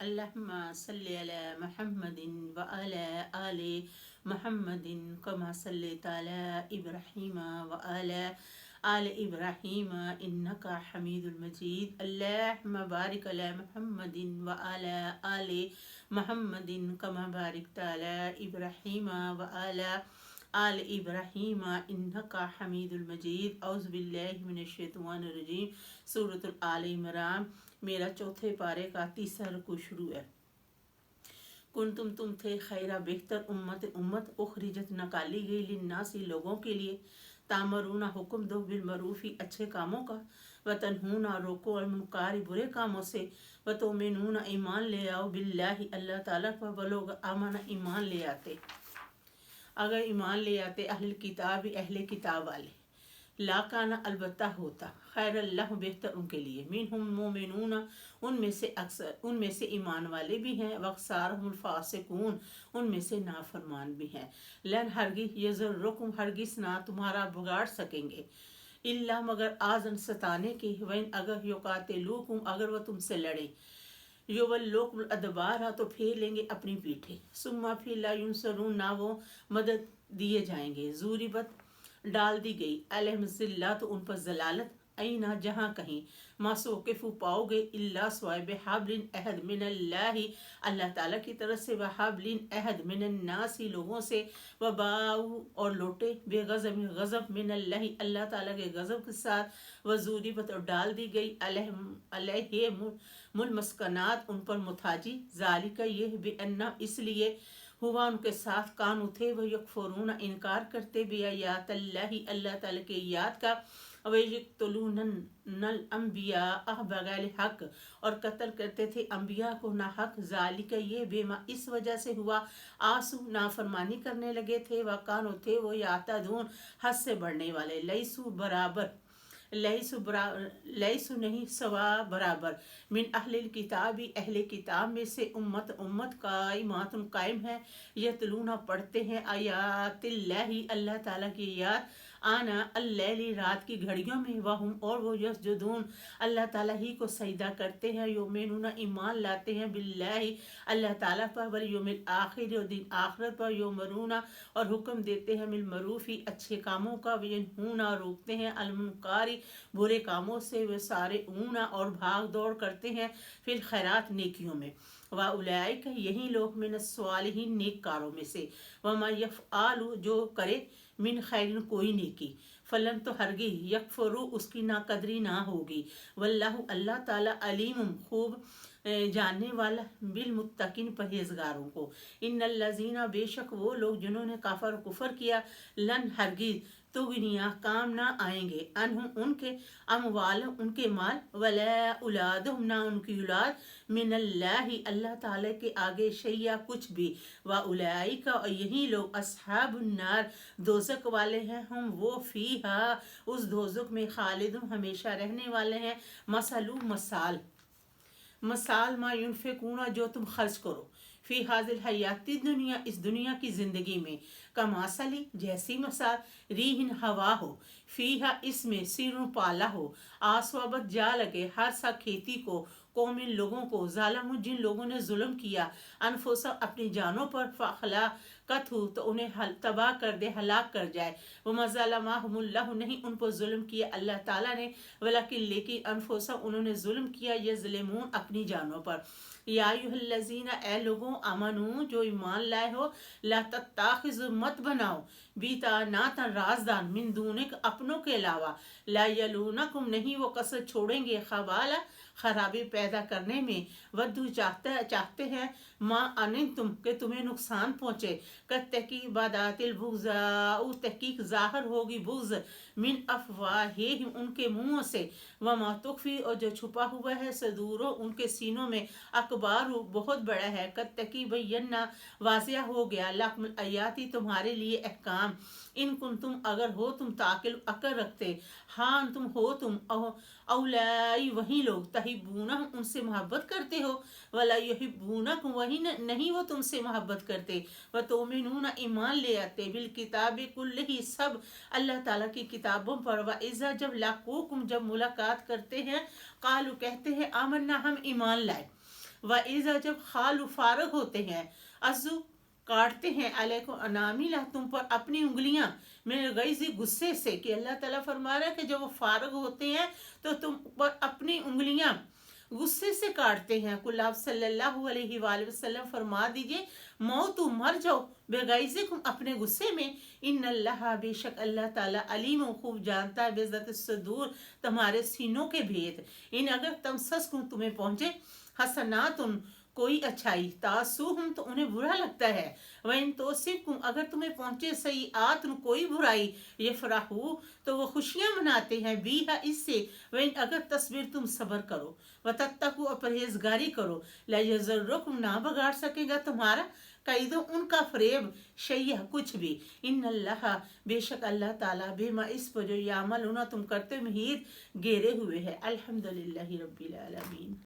अल्लाहुम्मा सल्ली अला मुहम्मदिन व अला आले मुहम्मदिन कमा सल्लैता अला इब्राहीम व अला आले इब्राहीम इन्नका हमीदुल मजीद। अल्लाहुम्मा बारिक अला मुहम्मदिन व अला आले मुहम्मदिन कमा बारिकता अला इब्राहीम व अला आल इब्राहीम इन्नका हमीदुल मजीद। औज़ु बिल्लाहि मिनश शैतानिर रजीम। सूरतुल आल इमरान मेरा चौथे पारे का तीसरा रुकू शुरू है। तुम थे खैरा बेहतर उम्मत उखरिजत निकाली गई लिन्नासी लोगों के लिए। तामरूना हुक्म दो बिल मरूफी अच्छे कामों का, व तनहूना रोको अल मुनकारी बुरे कामों से, व तुमिनूना ईमान ले आओ बिल्लाहि अल्लाह ताला पर। वो लोग आमना ईमान ले आते, अगर ईमान ले आते अहल किताब अहले किताब वाले, लाकाना अलबत्ता होता, खैर अल्लाह बेहतर उनके लिए, मिनहुम मोमिनूना उनमें से अक्सर उनमें से ईमान वाले भी हैं, वक्सारहुम फासिकून उनमें से नाफरमान भी हैं। लन हरगिज यज़ुर्रुकुम हरगिज ना तुम्हारा बिगाड़ सकेंगे, इल्ला मगर आजन सताने के, वइन अगर युकातिलूकुम अगर वह तुमसे लड़े, युवल्लूकुम अदबारा तो फेर लेंगे अपनी पीठे, सुम्मा फिर ला युनसरून ना वो मदद दिए जाएंगे। ज़ूरिबत डाल दी गई अलहमजिल्ला तो उन पर जलालत, ऐना जहाँ कहीं, मासोकिफु पाओगे, इल्ला स्वाइब हाबलिन अहद मिनल्लाहि अल्लाह ताला की तरफ से, व हाबलिन अहद मिनन्नासी लोगों से, व बाऊ और लौटे बेगज़ब गज़ब मिनल्लाहि अल्लाह ताला के गज़ब के साथ, व ज़ूरिबत और डाल दी गई अलैहिमुल मस्कनात उन पर मुताजी, ज़ालिका यह बिअन्ना इसलिए, हुआ उनके साथ कानू थे वह यकफुरून इनकार करते बिआयात अल्लाहि अल्लाह ताला के याद का, वयक़्तुलूनल अंबिया बगैर हक और कत्ल करते थे अंबिया को ना हक, ज़ालिका ये बेमा इस वजह से हुआ, आसू नाफरमानी करने लगे थे, वकानो थे वो यातदून हद से बढ़ने वाले, लैसु नहीं सवा बराबर, मिन अहलिल किताबी अहले किताब में से उम्मत काइमातुन कायम है, यतलूना पढ़ते हैं आयातिल्लाहि अल्लाह ताला की याद, आना अल्लैली रात की घड़ियों में, वहुम और वो यसजुदून अल्लाह ताला ही को सजदा करते हैं, युमिनूना ईमान लाते हैं बिल्लाहि अल्लाह ताला पर, वल यौमिल आखिर और दिन आखिरत पर, युमरूना और हुक्म देते हैं मिल मरूफी अच्छे कामों का, वयनहूना रोकते हैं अल मुनकारी बुरे कामों से, वे सारे ऊना और भाग दौड़ करते हैं फिर खैरात नेकियों में, व उलाइका यही लोग मिन स्वालिहीन नेककारों में से, वमा यफ़आलु जो करे मिन खैरिन कोई नेकी, फलन तो हरगिज यकफुरु उसकी नाकदरी ना होगी, वल्लाहु अल्लाह ताला अलीमुम खूब जानने वाला बिल मुत्तकिन परहेजगारों को। इन्नल्लज़ीना बेशक वो लोग जिन्होंने काफर कुफर किया, लन हरगिज तुगनिया काम ना आएंगे, अनहुम उनके, अमवाल उनके माल, वला औलादुहुम ना उनकी औलाद, मिनल्लाहि अल्लाह ताला के आगे शैया कुछ भी, व उलाइका और यही लोग अस्हाबुन नार दोज़ख वाले हैं, हम वो फीहा उस दोज़ख में खालिदुन हमेशा रहने वाले हैं। मसाल मा युनफिकूना जो तुम खर्च करो, फी हाजिल हयाती दुनिया इस दुनिया की ज़िंदगी में, कमासली जैसी मसाल, रीहिन हवा हो, फीहा इसमें सिरुन पाला हो, आसवाबत जा लगे हर सा खेती को, कौमिन लोगों को, ज़ालमु जिन लोगों ने जुल्म किया, अनफुसा अपनी जानों पर, फ़खला कथु तो उन्हें तबाह कर दे हलाक कर जाए, वो मज़लमाहुमुल्लाहु नहीं उन पर जुल्म किया अल्लाह ताला ने, वलाकिन लेकिन अनफुसा उन्होंने जुल्म किया यज़लिमून अपनी जानों पर। या अय्युहल्लज़ीना ए लोगों आमनू जो ईमान लाए हो, ला तत्ताखिज़ु मत बनाओ, बीतानातन राजदान मिन दूनिक अपनों के अलावा, ला यलूनकुम नहीं वो कसर छोड़ेंगे, खबाला खराबी पैदा करने में, वद्दू चाहते हैं माँ अनिन तुम के तुम्हें नुकसान पहुँचे, कद तहकीक बादातिल बुग़्ज़ाउ तहकीक ज़ाहिर होगी बुग़्ज़, मिन अफ़वाहिहिम उनके मुँहों से, वमा तुख़फ़ी और जो छुपा हुआ है, सदूरो उनके सीनों में, अकबारू बहुत बड़ा है, कद तहकीक बय्यना वाज़िया हो गया, लकुमुल आयाती तुम्हारे लिए अहकाम, इन कुंतुम अगर हो तुम ताकिल अकल रखते, हाँ तुम हो तुम औलाई वही लोग, तहिब्बूना उनसे मोहब्बत करते हो, वला युहिब्बूनकुम वही नहीं वो तुमसे मोहब्बत करते, व तुमिनूना ईमान ले आते, बिल किताबि कुल्लिही सब अल्लाह ताला की किताबों पर, व इज़ा जब लाकूकुम जब मुलाकात करते हैं, कालू कहते हैं आमन्ना हम ईमान लाए, वइज़ा जब खालू फारग होते हैं, अज़ू काटते हैं, अलैको अनामिला तुम पर अपनी उंगलियां, मेरे गैज़ी गुस्से से, कि अल्लाह ताला फरमा रहा है कि जब वो फारग होते हैं तो तुम पर अपनी उंगलियां गुस्से से काटते हैं। कुल आप सल्लल्लाहु अलैहि वसल्लम फरमा दीजिए, मौत मर जाओ बेगैज़िकुम, अपने गुस्से में। इन अल्लाह, बेशक अल्लाह ताला, अलीम खूब जानता है, बेज़त सदूर, तुम्हारे सीनों के भेद। इन अगर तम सस को तुम्हें पहुंचे, हसनातुन कोई अच्छाई, तासुहुम तो उन्हें बुरा लगता है, वह तो सिर्फ अगर तुम्हें पहुंचे सही आत कोई बुराई, ये फराहू तो वो खुशियां मनाते हैं, भी है इससे, वह अगर तस्वीर तुम सब्र करो, व तत्तकू और परहेजगारी करो, लयज़ुर्रकुम ना बगाड़ सकेगा तुम्हारा कैदो उनका फरेब, शैया कुछ भी। इन अल्लाह, बेशक अल्लाह ताला, बेमा इस पर जो यामल तुम करते, महीद गेरे हुए है। अल्हम्दुलिल्लाहि रब्बिल आलमीन।